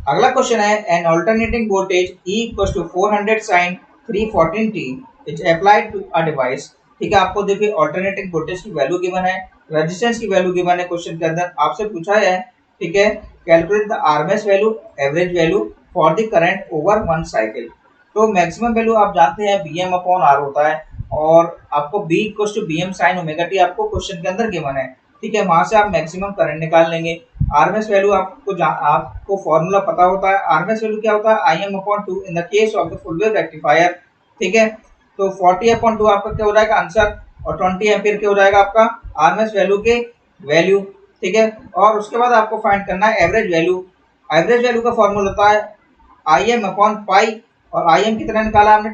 अगला क्वेश्चन है, an alternating voltage E equals to 400 sin 314t is applied to a device. ठीक है, आपको देखिए अल्टरनेटिंग वोल्टेज की वैल्यू गिवन है, रेजिस्टेंस की वैल्यू गिवन है, क्वेश्चन के अंदर आपसे पूछा है, ठीक है, calculate the RMS value, average value for the current over one cycle. तो मैक्सिमम वैल्यू आप जानते हैं Vm अपॉन R होता है, और आपको B equals to Bm sin omega t आपको क्वेश्चन के अंदर गिवन है, ठीक है, वहां से आप मैक्सिमम करंट निकाल लेंगे। आरएमएस वैल्यू आपको फॉर्मूला पता होता है, आरएमएस वैल्यू क्या होता है, Im/2 in the case of the full wave rectifier, ठीक है। तो 40/2 आपका क्या हो जाएगा आंसर, और 20 एम्पीयर क्या हो जाएगा आपका आरएमएस वैल्यू के वैल्यू, ठीक है। और उसके बाद आपको फाइंड करना है एवरेज वैल्यू। एवरेज वैल्यू का फॉर्मूला होता है Im/पाई, और Im कितना निकाला हमने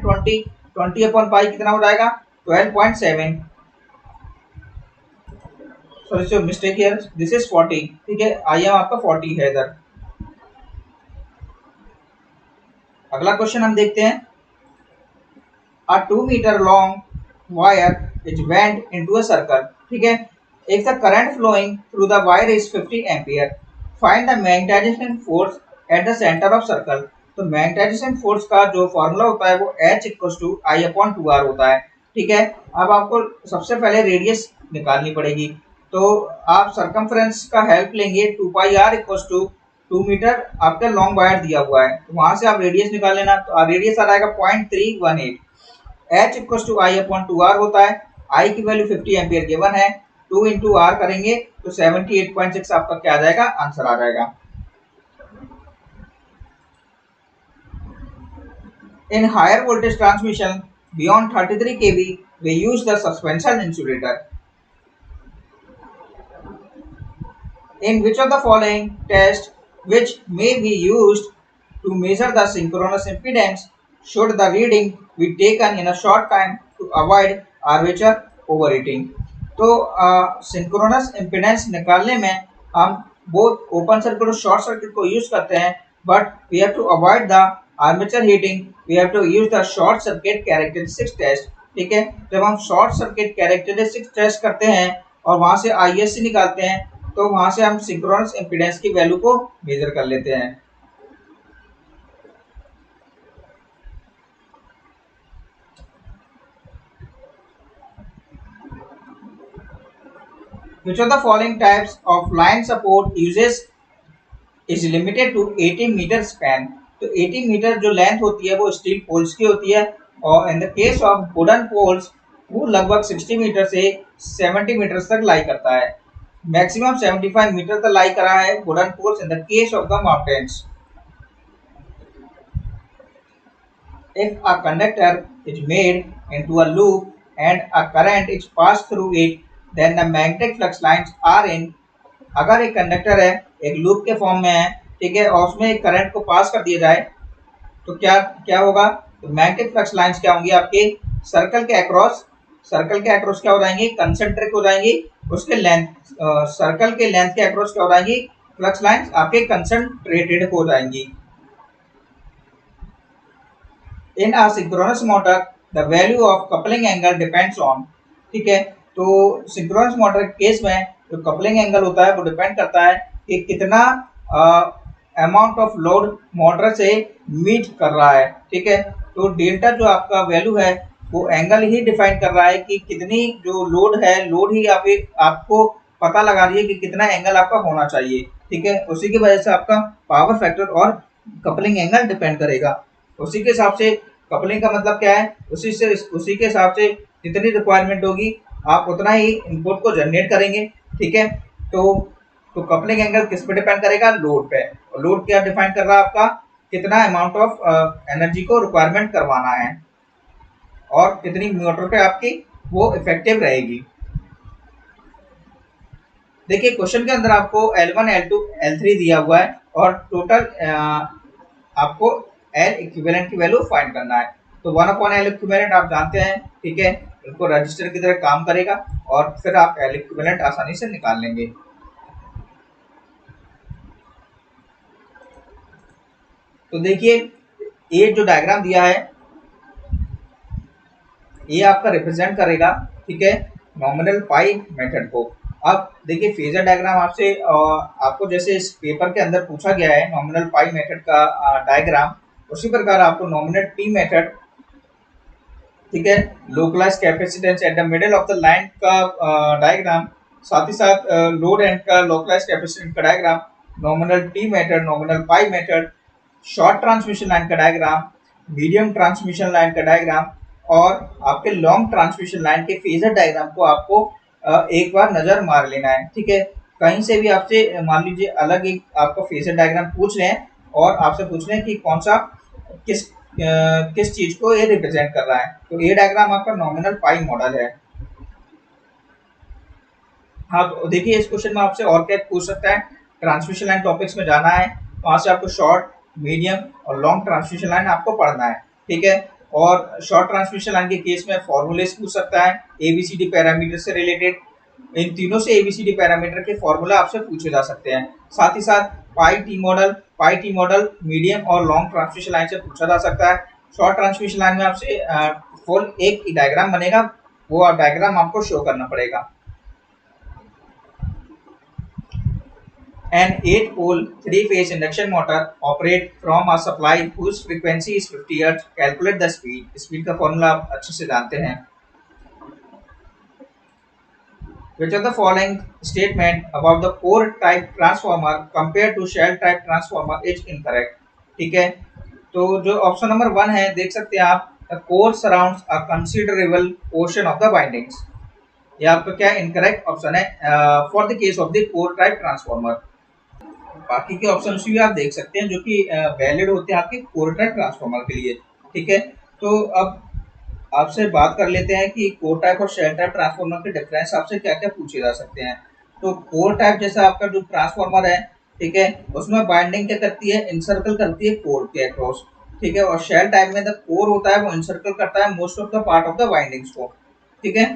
20/पाई कितना हो जाएगा 12.7। Sorry so mistake here, this is 40, ठीक है, Im आपका 40 है इधर। अगला क्वेश्चन हम देखते हैं, a 2 meter long wire is went into a circle, ठीक है, if the current flowing through the wire is 50 ampere, find the magnetization force at the center of circle। तो मैग्नेटाइजेशन फोर्स का जो फॉर्मूला होता है वो H इक्वल्स टू I/2R होता है, ठीक है। अब आपको सबसे पहले रेडियस निकालनी पड़ेगी, तो आप सरकमफ्रेंस का हेल्प लेंगे, 2πr इक्वल्स टू 2 मीटर आपका लॉन्ग वायर दिया हुआ है, तो वहां से आप रेडियस निकाल लेना, तो रेडियस आ जाएगा 0.318। H इक्वल्स टू I/2R होता है, I की वैल्यू 50 एम्पियर गिवन है, 2 इंटू R करेंगे तो 78.6 आपका क्या आ जाएगा, आंसर आ जाएगा। In higher voltage transmission beyond 33 kV, we use the suspension insulator. In which of the following tests which may be used To measure the synchronous impedance, should the reading be taken in a short time to avoid armature overheating? तो सिंक्रोनस इम्पीडेंस निकालने में हम बोथ ओपन सर्किट और शॉर्ट सर्किट को यूज करते हैं, but we have to avoid the armature heating, we have to use the short circuit characteristics test. ठीक है, जब हम शॉर्ट सर्किट कैरेक्टरिस्टिक्स टेस्ट करते हैं और वहां से आईएससी निकालते हैं, तो वहां से हम सिंक्रोनस इम्पीडेंस की वैल्यू को मेजर कर लेते हैं। Which of the following types of line support uses is limited to 80 metre span? तो 80 मीटर जो लेंथ होती है वो स्टील पोल्स की होती है, और in the case of wooden poles वो लगभग 60 मीटर से 70 मीटर तक लाई करता है। मैक्सिमम 75 मीटर तक लाई करा है wooden poles in the case of the mountains. If a conductor is made into a loop and a current is passed through it, then the magnetic flux lines are in। अगर एक कंडक्टर है, एक लूप के फॉर्म में है, ठीक है, और उसमें एक करंट को पास कर दिया जाए, तो क्या क्या होगा? तो मैग्नेटिक फ्लक्स लाइंस क्या होंगी आपके सर्कल के अक्रॉस, क्या हो जाएंगी? कंसेंट्रिक हो जाएंगी। उसके लेंथ, सर्कल के लेंथ के अक्रॉस क्या हो जाएंगी? फ्लक्स लाइंस आपके कंसेंट्रेटेड हो जाएंगी। In a synchronous motor the value of coupling angle depends on. ठीक है, तो सिंक्रोनस मोटर के केस में जो कपलिंग एंगल होता है वो डिपेंड करता है कि कितना अमाउंट ऑफ लोड मोटर से मीट कर रहा है। ठीक है, तो डेल्टा जो आपका वैल्यू है वो एंगल ही डिफाइन कर रहा है कि कितनी जो लोड है, लोड ही आपको पता लगा रही है कि कितना एंगल आपका होना चाहिए। ठीक है, उसी की वजह से आपका पावर फैक्टर और कपलिंग एंगल डिपेंड करेगा। उसी के हिसाब से कपलिंग का मतलब क्या है, उसी के हिसाब से जितनी रिक्वायरमेंट होगी आप उतना ही इनपुट को जनरेट करेंगे। ठीक है, तो कपलिंग एंगल किस पे डिपेंड करेगा? लोड पे। और लोड क्या डिफाइन कर रहा है आपका? कितना अमाउंट ऑफ एनर्जी को रिक्वायरमेंट करवाना है और कितनी मोटर पे आपकी वो इफेक्टिव रहेगी। देखिए क्वेश्चन के अंदर आपको L1, L2, L3 दिया हुआ है और टोटल आपको L इक्विवेलेंट की वैल्यू फाइंड करना है। तो 1/L इक्विवेलेंट आप जानते हैं, ठीक है, इनको रजिस्टर की तरह काम करेगा और फिर आप L इक्विवेलेंट आसानी से निकाल लेंगे। तो देखिए ये जो डायग्राम दिया है ये आपका रिप्रेजेंट करेगा, ठीक है, नॉमिनल पाई मेथड को। अब देखिए फेजर डायग्राम आपको जैसे इस पेपर के अंदर पूछा गया है नॉमिनल पाई मेथड का डायग्राम, उसी प्रकार आपको नॉमिनल टी मेथड, ठीक है, localise capacitance at the middle of the line का डायग्राम, साथ ही साथ लोड एंड का लोकलाइज कैपेसिटेंस का diagram, nominal T method, nominal पाई मेथड, शॉर्ट ट्रांसमिशन लाइन का डायग्राम, मीडियम ट्रांसमिशन लाइन का डायग्राम और आपके लॉन्ग ट्रांसमिशन लाइन के फेजर डायग्राम को आपको एक बार नजर मार लेना है। ठीक है, कहीं से भी आपसे मान लीजिए अलग एक आपको फेजर डायग्राम पूछ रहे हैं और आपसे पूछ रहे हैं कि कौन सा किस चीज को ये रिप्रेजेंट कर रहा है, तो ये डायग्राम आपका नॉमिनल पाई मॉडल है। हाँ, तो देखिए इस क्वेश्चन में आपसे और क्या पूछ सकता है, ट्रांसमिशन लाइन टॉपिक्स में जाना है, वहां से आपको शॉर्ट, मीडियम और लॉन्ग ट्रांसमिशन लाइन आपको पढ़ना है। ठीक है, और शॉर्ट ट्रांसमिशन लाइन के केस में फॉर्मूले पूछ सकता है एबीसीडी पैरामीटर से रिलेटेड, इन तीनों से एबीसीडी पैरामीटर के फॉर्मूला आपसे पूछे जा सकते हैं। साथ ही साथ पाई टी मॉडल मीडियम और लॉन्ग ट्रांसमिशन लाइन से पूछा जा सकता है। शॉर्ट ट्रांसमिशन लाइन में आपसे फुल एक डायग्राम बनेगा, वो डायग्राम आपको शो करना पड़ेगा। An 8-pole 3-phase induction motor operate from a supply whose frequency is 50 Hz. Calculate the speed. Speed का फॉर्मूला आप अच्छे से जानते हैं। Which of the following statement about the core type transformer compared to shell type transformer is incorrect? ठीक है, तो जो ऑप्शन नंबर 1 है देख सकते हैं आप, the core surrounds a considerable portion of the windings। ये आपका क्या इनकरेक्ट ऑप्शन है for the case of the core type transformer. बाकी के ऑप्शन भी आप देख सकते हैं जो कि वैलिड होते हैं आपके कोर टाइप ट्रांसफॉर्मर के लिए। ठीक है, तो अब आपसे बात कर लेते हैं कि कोर टाइप और शेल टाइप ट्रांसफॉर्मर के डिफरेंस आपसे क्या क्या पूछे जा सकते हैं। तो कोर टाइप जैसा आपका जो ट्रांसफॉर्मर है, ठीक है, उसमें बाइंडिंग क्या करती है, इनसर्कल करती है कोर के अक्रॉस, ठीक है। और शेल टाइप में द कोर होता है वो इनसर्कल करता है most of the part of the bindings को, ठीक है।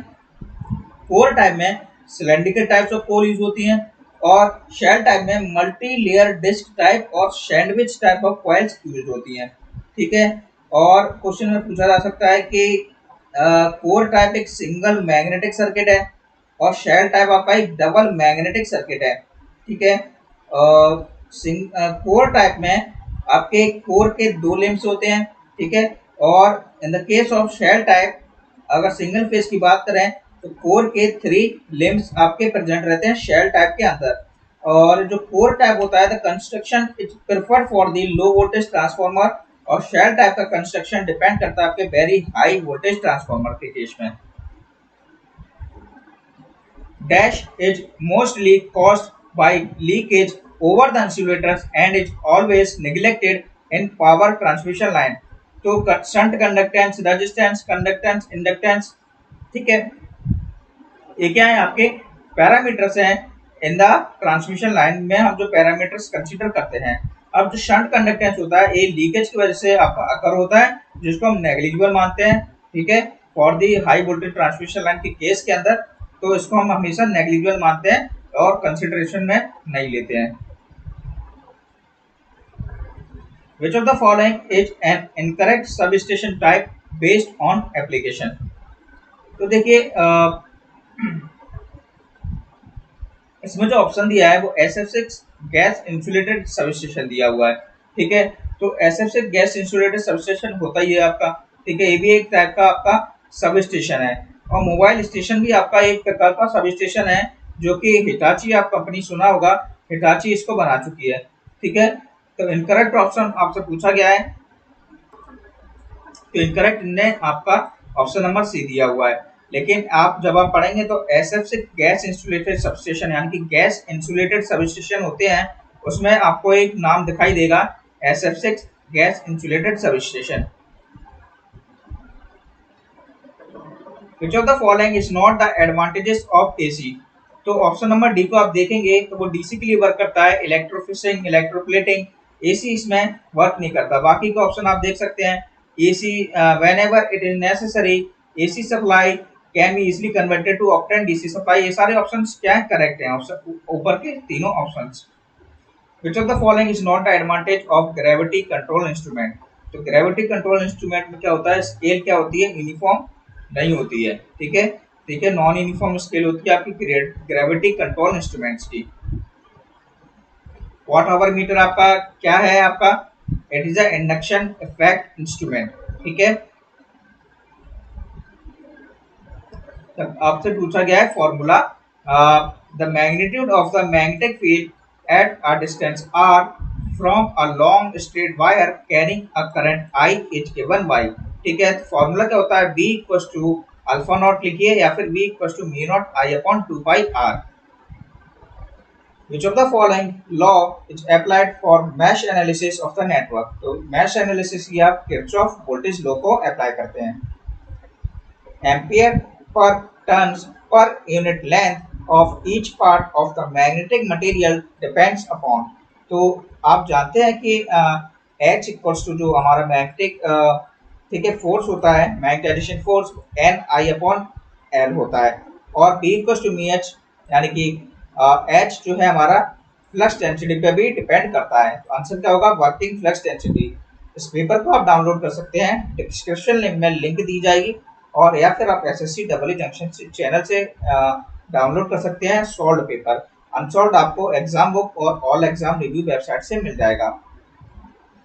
कोर टाइप में cylindrical types of core use होती हैं और शेल टाइप में मल्टी लेयर डिस्क टाइप और sandwich type of coils use होती हैं, ठीक है। और क्वेश्चन में पूछा जा सकता है कि कोर टाइप एक सिंगल मैग्नेटिक सर्किट है और शेल टाइप आपका एक डबल मैग्नेटिक सर्किट है, ठीक है। कोर टाइप में आपके कोर के 2 लिम्स होते हैं, ठीक है। और in the case of shell type अगर सिंगल फेज की बात करें तो कोर के 3 लिम्स आपके प्रेजेंट रहते हैं शेल टाइप के अंदर। और जो कोर टाइप होता है the construction is preferred for the low voltage transformer और शेल टाइप का कंस्ट्रक्शन डिपेंड करता है आपके वेरी हाई वोल्टेज ट्रांसफार्मर के केस में। Dash is mostly caused by leakage over the insulators and is always neglected in power transmission line. तो shunt conductance, resistance, conductance, inductance, ठीक है, ये क्या है आपके पैरामीटर्स हैं इन द ट्रांसमिशन लाइन में, हम जो पैरामीटर्स कंसीडर करते हैं। अब जो शंट कंडक्टेंस होता है ये लीकेज की वजह से अकर होता है जिसको हम नेग्लिजिबल मानते हैं, ठीक है, for the high voltage transmission line के केस के अंदर। तो इसको हम हमेशा नेग्लिजिबल मानते हैं और कंसिडरेशन में नहीं लेते हैं। Which of the following is an incorrect substation type based on application? तो देखिए इसमें जो ऑप्शन दिया है वो SF6 गैस इंसुलेटेड सबस्टेशन दिया हुआ है, ठीक है। तो SF6 गैस इंसुलेटेड सबस्टेशन होता ही है आपका, ठीक है, ये भी एक टाइप का आपका सबस्टेशन है। और मोबाइल स्टेशन भी आपका एक प्रकार का सबस्टेशन है जो कि हिटाची, आप कंपनी सुना होगा, हिटाची इसको बना चुकी है, ठीक है। तो इनकरेक्ट ऑप्शन आपसे पूछा गया है, तो इनकरेक्ट ने आपका ऑप्शन नंबर सी दिया हुआ है। लेकिन आप जब आप पढ़ेंगे तो SF6 गैस इंसुलेटेड सबस्टेशन यानी कि गैस इंसुलेटेड सबस्टेशन होते हैं, उसमें आपको एक नाम दिखाई देगा SF6 gas insulated substation. Which of the following is not the advantages of AC? तो ऑप्शन नंबर डी को आप देखेंगे तो वो डीसी के लिए वर्क करता है, इलेक्ट्रोफिशिंग, इलेक्ट्रोप्लेटिंग, एसी इसमें वर्क नहीं करता। बाकी के ऑप्शन आप देख सकते हैं, AC whenever it is necessary, AC supply can be easily converted to obtain DC supply, ये सारे ऑप्शंस क्या है, करेक्ट हैं, ऑप्शन ऊपर के तीनों options. Which of the following is not the advantage of gravity control instrument? तो ग्रेविटी कंट्रोल इंस्ट्रूमेंट में क्या होता है, स्केल क्या होती है, यूनिफॉर्म नहीं होती है, ठीक है, ठीक है, नॉन यूनिफॉर्म स्केल होती है आपकी ग्रेविटी कंट्रोल इंस्ट्रूमेंट्स की। वॉट आवर मीटर आपका क्या है, आपका it is a induction effect instrument, ठीक है। तब आपसे पूछा गया है formula, the magnitude of the magnetic field at a distance r from a long straight wire carrying a current I is given by, ठीक है। फॉर्मूला क्या होता है, B equal to alpha not लिखिए या फिर B equal to mu not I upon 2 pi r। Which of the following law is applied for mesh analysis of the network? तो mesh analysis की आप किरचॉफ वोल्टेज लॉ को अप्लाई करते हैं। Ampere per turns per unit length of each part of the magnetic material depends upon, तो आप जानते हैं कि H इक्वल्स टू जो हमारा मैग्नेटिक ठीक है फोर्स होता है, magnetisation force N I upon L होता है, और B इक्वल्स टू मी H यानी कि H जो है हमारा फ्लक्स डेंसिटी पे भी डिपेंड करता है। तो आंसर क्या होगा, वर्किंग फ्लक्स डेंसिटी। इस पेपर को आप डाउनलोड कर सकते हैं, डिस्क्रिप्शन में लिंक दी जाएगी, और या फिर आप SSC डबल जंक्शन चैनल से डाउनलोड कर सकते हैं सॉल्व पेपर। अनसॉल्व आपको एग्जाम बुक और ऑल एग्जाम रिव्यू वेबसाइट से मिल जाएगा।